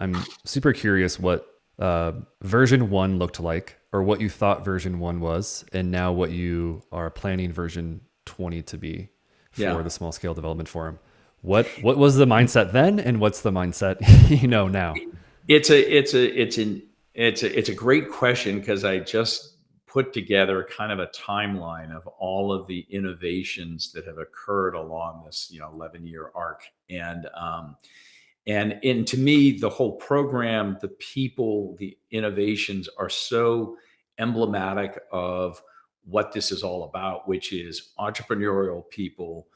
I'm super curious what version one looked like, or what you thought version one was, and now what you are planning version 20 to be for Yeah. the small scale development forum. What was the mindset then, and what's the mindset now? It's a it's a it's an it's a great question because I just put together kind of a timeline of all of the innovations that have occurred along this 11-year arc. And to me, the whole program, the people, the innovations are so emblematic of what this is all about, which is entrepreneurial people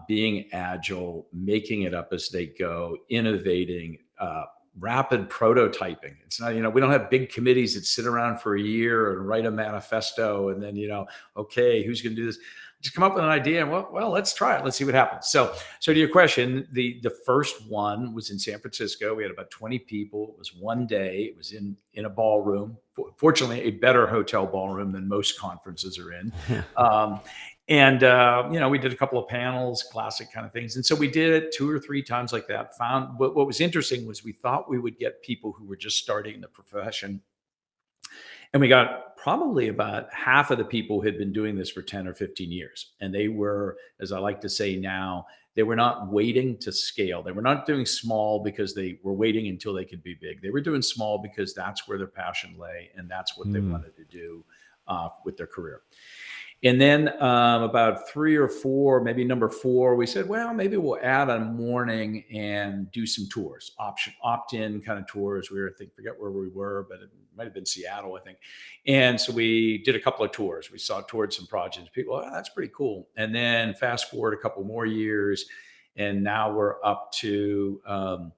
being agile, making it up as they go, innovating, rapid prototyping. It's not, we don't have big committees that sit around for a year and write a manifesto and then, okay, who's going to do this? Just come up with an idea and well, let's try it. Let's see what happens. So to your question, the first one was in San Francisco. We had about 20 people. It was one day. It was in a ballroom. Fortunately, a better hotel ballroom than most conferences are in. Um, and we did a couple of panels, classic kind of things. And so we did it 2 or 3 times like that. Found what was interesting was we thought we would get people who were just starting the profession, and we got probably about half of the people who had been doing this for 10 or 15 years. And they were, as I like to say now, they were not waiting to scale. They were not doing small because they were waiting until they could be big. They were doing small because that's where their passion lay and that's what they Hmm. wanted to do with their career. And then about 3 or 4, maybe number 4, we said, well, maybe we'll add a morning and do some tours, opt-in kind of tours. We were, I think, forget where we were, but it might have been Seattle, I think. And so we did a couple of tours. We saw toured some projects. People, oh, that's pretty cool. And then fast forward a couple more years, and now we're up to an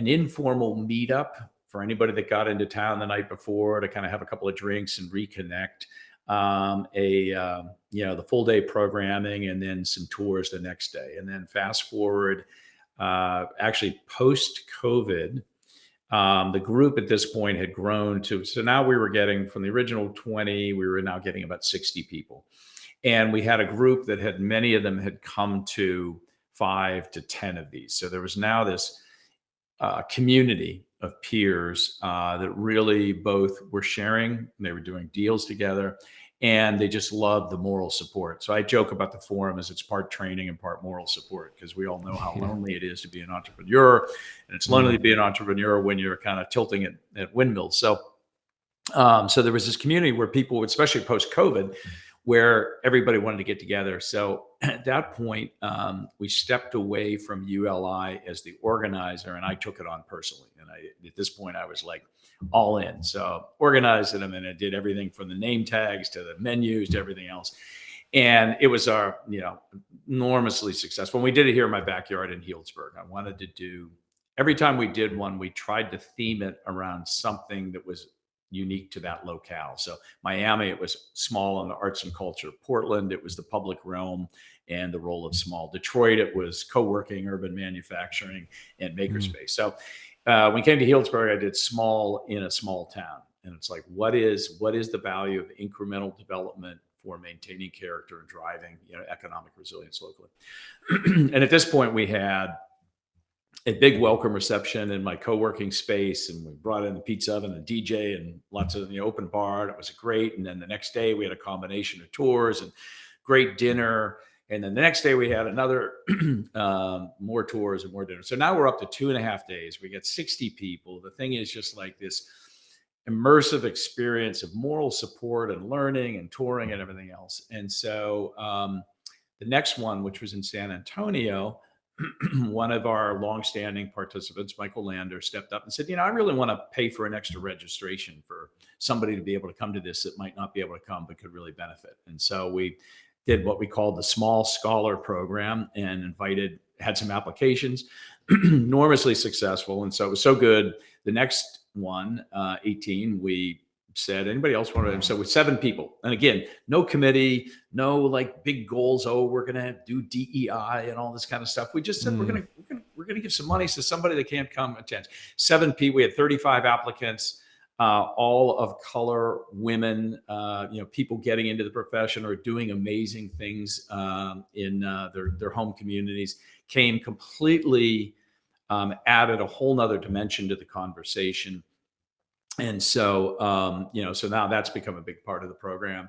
informal meetup for anybody that got into town the night before to kind of have a couple of drinks and reconnect. The full day programming and then some tours the next day. And then fast forward, actually post COVID, the group at this point had grown to, so now we were getting from the original 20, we were now getting about 60 people. And we had a group that had, many of them had come to 5 to 10 of these. So there was now this community of peers that really both were sharing, they were doing deals together, and they just loved the moral support. So I joke about the forum as it's part training and part moral support because we all know how Yeah. lonely it is to be an entrepreneur, and it's lonely Mm. to be an entrepreneur when you're kind of tilting at windmills. So there was this community where people, especially post COVID, where everybody wanted to get together. So at that point, we stepped away from ULI as the organizer, and I took it on personally. And at this point, I was like all in. So organized them, and I did everything from the name tags to the menus to everything else. And it was enormously successful. And we did it here in my backyard in Healdsburg. I wanted to do every time we did one, we tried to theme it around something that was unique to that locale. So Miami, it was small in the arts and culture. Portland, it was the public realm and the role of small. Detroit, it was co-working, urban manufacturing, and Mm. makerspace. So when we came to Healdsburg, I did small in a small town. And it's like, what is the value of incremental development for maintaining character and driving economic resilience locally? And at this point, we had a big welcome reception in my co-working space, and we brought in the pizza oven and DJ and lots of open bar, and it was great. And then the next day we had a combination of tours and great dinner, and then the next day we had another more tours and more dinner. So now we're up to 2.5 days. We got 60 people. The thing is just like this immersive experience of moral support and learning and touring and everything else. And so the next one, which was in San Antonio, one of our longstanding participants, Michael Lander, stepped up and said, I really want to pay for an extra registration for somebody to be able to come to this that might not be able to come but could really benefit. And so we did what we called the Small Scholar Program and had some applications, enormously successful. And so it was so good. The next one, 18, we said, anybody else want to? So with 7 people, and again, no committee, no like big goals. Oh, we're going to do DEI and all this kind of stuff. We just said Mm. we're going to give some money to somebody that can't come attend. 7 people. We had 35 applicants, all of color, women. People getting into the profession or doing amazing things in their home communities. Came completely added a whole nother dimension to the conversation. And so, so now that's become a big part of the program.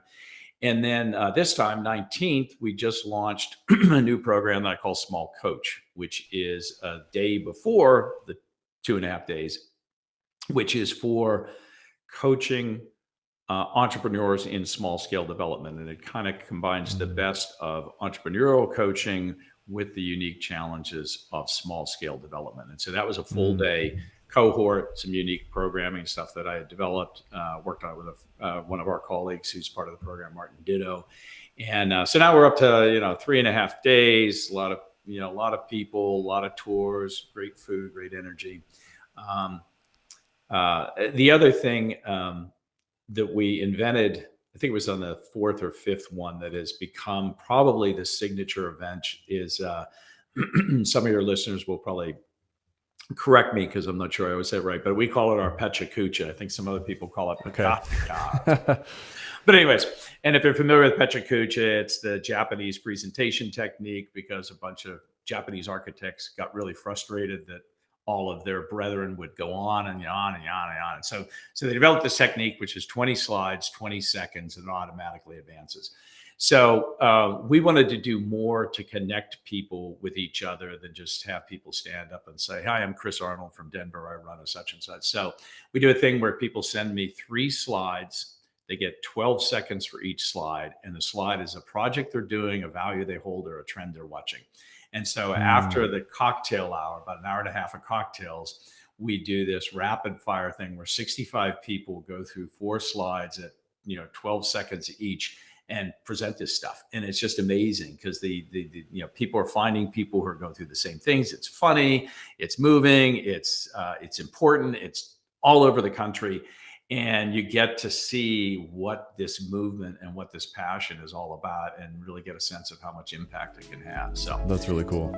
And then this time, 19th, we just launched a new program that I call Small Coach, which is a day before the 2.5 days, which is for coaching entrepreneurs in small scale development. And it kind of combines the best of entrepreneurial coaching with the unique challenges of small scale development. And so that was a full day cohort, some unique programming stuff that I had developed, worked on with one of our colleagues who's part of the program, Martin Ditto. And so now we're up to, 3.5 days, a lot of people, a lot of tours, great food, great energy. The other thing that we invented, I think it was on the 4th or 5th one, that has become probably the signature event is some of your listeners will probably correct me because I'm not sure I always say it right, but we call it our Pechakucha. I think some other people call it Pekaka. But anyways, and if you're familiar with Pechakucha, it's the Japanese presentation technique, because a bunch of Japanese architects got really frustrated that all of their brethren would go on and on and on and on. And so they developed this technique, which is 20 slides, 20 seconds, and it automatically advances. So we wanted to do more to connect people with each other than just have people stand up and say, "Hi, I'm Chris Arnold from Denver. I run a such and such." So we do a thing where people send me 3 slides. They get 12 seconds for each slide. And the slide is a project they're doing, a value they hold, or a trend they're watching. And so after the cocktail hour, about an hour and a half of cocktails, we do this rapid fire thing where 65 people go through 4 slides at 12 seconds each and present this stuff. And it's just amazing because the people are finding people who are going through the same things. It's funny, it's moving, it's important, it's all over the country. And you get to see what this movement and what this passion is all about, and really get a sense of how much impact it can have. So that's really cool.